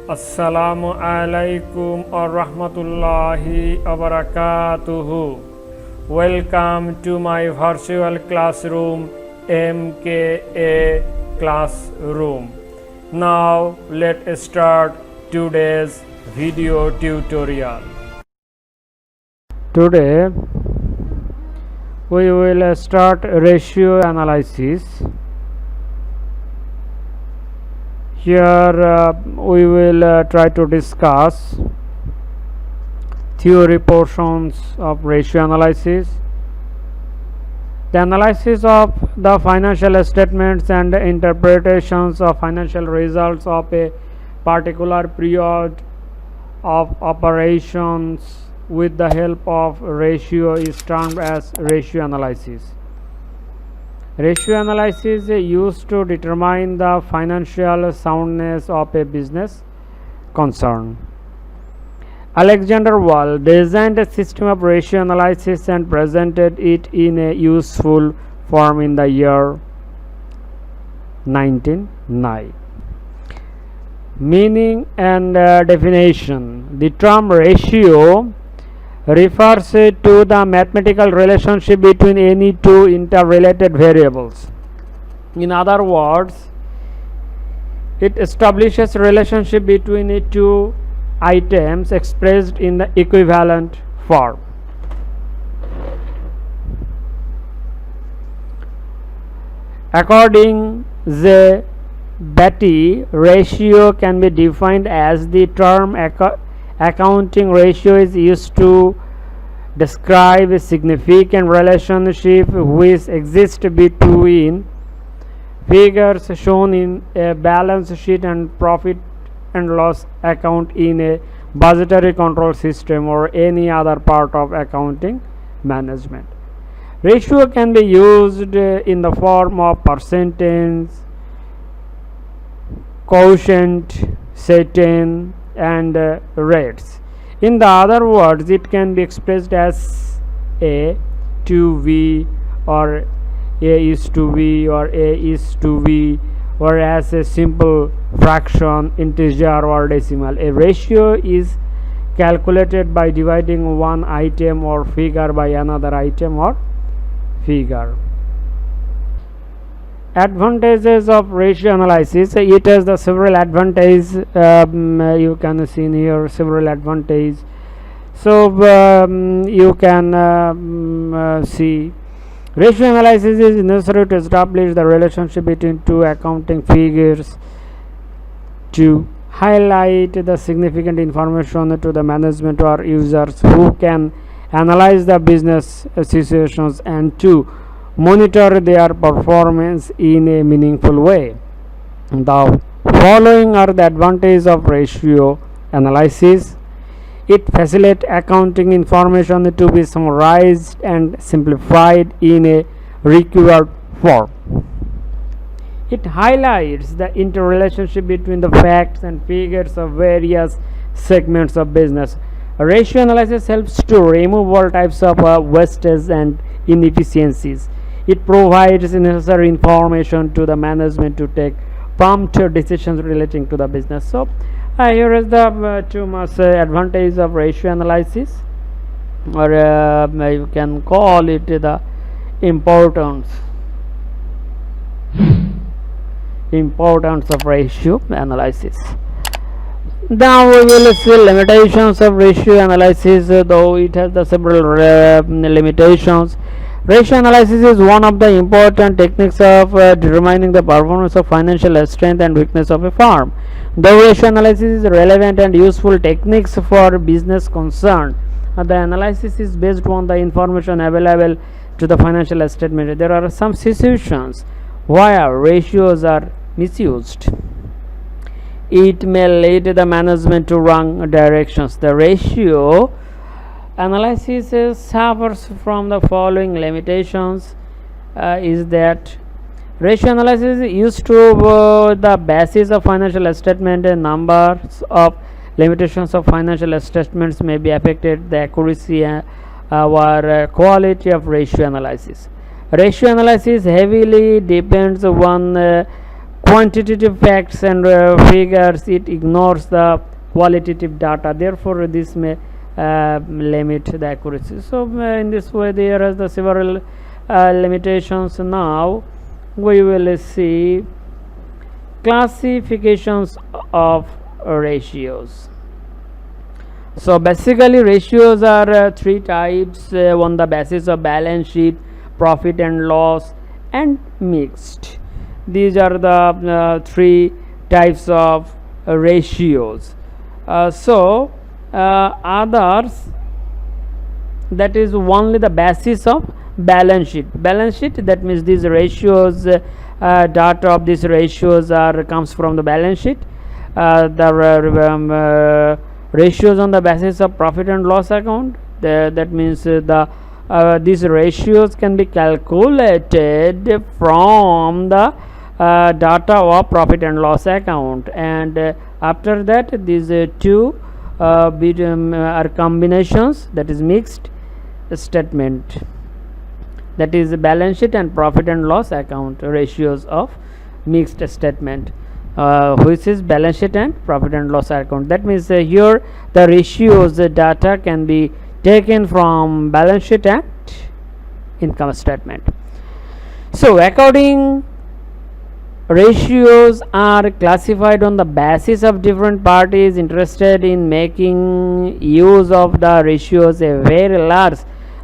Assalamualikum OyaRahmatullahe OyaBarakatuhu. Welcome to my virtual classroom, MKA Classroom. Now let's start today's video tutorial. Today we will start ratio analysis. Here we will try to discuss theory portions of ratio analysis, the analysis of the financial statements and interpretations of financial results of a particular period of operations with the help of ratio is termed as ratio analysis. Ratio analysis is used to determine the financial soundness of a business concern. Alexander Wall designed a system of ratio analysis and presented it in a useful form in the year 1909. Meaning and definition. The term ratio refers to the mathematical relationship between any two interrelated variables. In other words, it establishes relationship between two items expressed in the equivalent form. According to Beatty, ratio can be defined as the term accounting ratio is used to describe a significant relationship which exists between figures shown in a balance sheet and profit and loss account in a budgetary control system or any other part of accounting management. Ratio can be used in the form of percentage, quotient, setting, and rates. In the other words, it can be expressed as A to V or A is to V or A is to V or as a simple fraction, integer or decimal. A ratio is calculated by dividing one item or figure by another item or figure. Advantages of ratio analysis. It has the several advantages. You can see in here several advantages. So you can see ratio analysis is necessary to establish the relationship between two accounting figures, to highlight the significant information to the management or users who can analyze the business situations, and to monitor their performance in a meaningful way. The following are the advantages of ratio analysis. It facilitates accounting information to be summarized and simplified in a required form. It highlights the interrelationship between the facts and figures of various segments of business. Ratio analysis helps to remove all types of wastage and inefficiencies. It provides necessary information to the management to take prompt decisions relating to the business. So here is the two most advantages of ratio analysis, or you can call it the importance of ratio analysis. Now we will see limitations of ratio analysis, though it has the several limitations. Ratio analysis is one of the important techniques of determining the performance of financial strength and weakness of a firm. Though ratio analysis is relevant and useful techniques for business concern, the analysis is based on the information available to the financial statement. There are some situations where ratios are misused. It may lead the management to wrong directions. The ratio analysis suffers from the following limitations. Is that ratio analysis is used to the basis of financial statement, and numbers of limitations of financial statements may be affected the accuracy or quality of ratio analysis. Ratio analysis heavily depends on quantitative facts and figures, it ignores the qualitative data, therefore this may limit the accuracy. So in this way there are the several limitations. Now we will see classifications of ratios. So basically ratios are three types on the basis of balance sheet, profit and loss, and mixed. These are the three types of ratios. Others, that is only the basis of balance sheet. Balance sheet, that means these ratios, data of these ratios comes from the balance sheet. The ratios on the basis of profit and loss account, that means these ratios can be calculated from the data of profit and loss account, and after that these two are combinations, that is mixed statement, that is balance sheet and profit and loss account ratios of mixed statement, which is balance sheet and profit and loss account. That means here the ratios data can be taken from balance sheet and income statement. So according, ratios are classified on the basis of different parties interested in making use of the ratios. A very large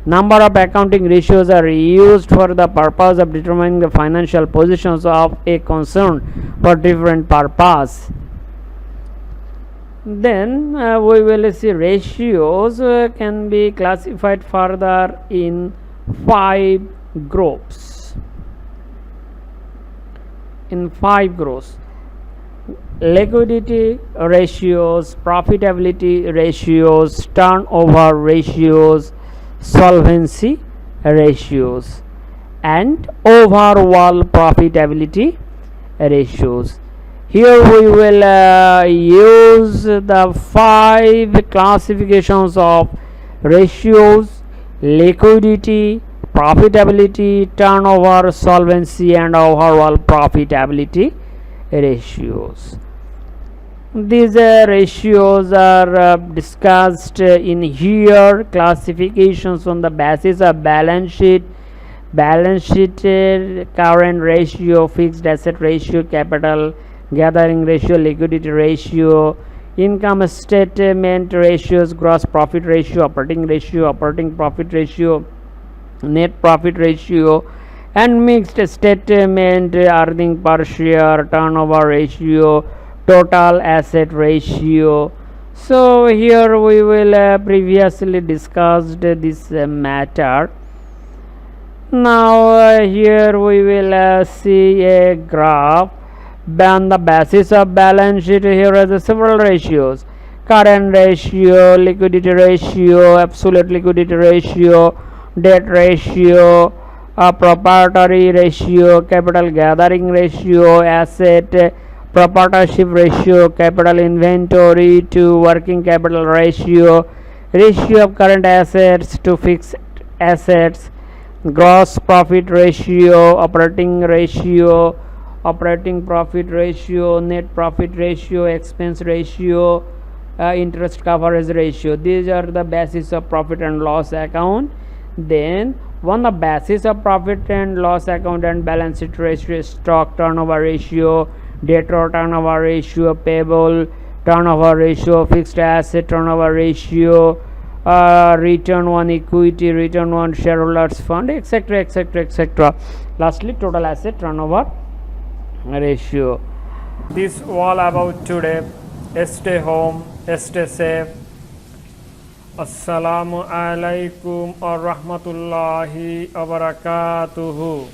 number of accounting ratios are used for the purpose of determining the financial positions of a concern for different purpose. Then we will see ratios can be classified further in 5 groups. Liquidity ratios, profitability ratios, turnover ratios, solvency ratios, and overall profitability ratios. Here we will use the 5 classifications of ratios: liquidity, profitability, turnover, solvency, and overall profitability ratios. These ratios are discussed in here. Classifications on the basis of balance sheet, current ratio, fixed asset ratio, capital gathering ratio, liquidity ratio, income statement ratios, gross profit ratio, operating profit ratio, net profit ratio, and mixed statement, earning per share, turnover ratio, total asset ratio. So here we will previously discussed this matter. Now here we will see a graph on the basis of balance sheet. Here are the several ratios: current ratio, liquidity ratio, absolute liquidity ratio, debt ratio, proprietary ratio, capital gathering ratio, asset proprietorship ratio, capital inventory to working capital ratio, ratio of current assets to fixed assets, gross profit ratio, operating profit ratio, net profit ratio, expense ratio, interest coverage ratio. These are the basis of profit and loss account. Then on the basis of profit and loss account and balance sheet ratio, stock turnover ratio, debtor turnover ratio, payable turnover ratio, fixed asset turnover ratio, return on equity, return on shareholders fund, etc., etc., etc. Lastly, total asset turnover ratio. This all about today. Stay home, stay safe. Assalamualaikum warahmatullahi wabarakatuhu.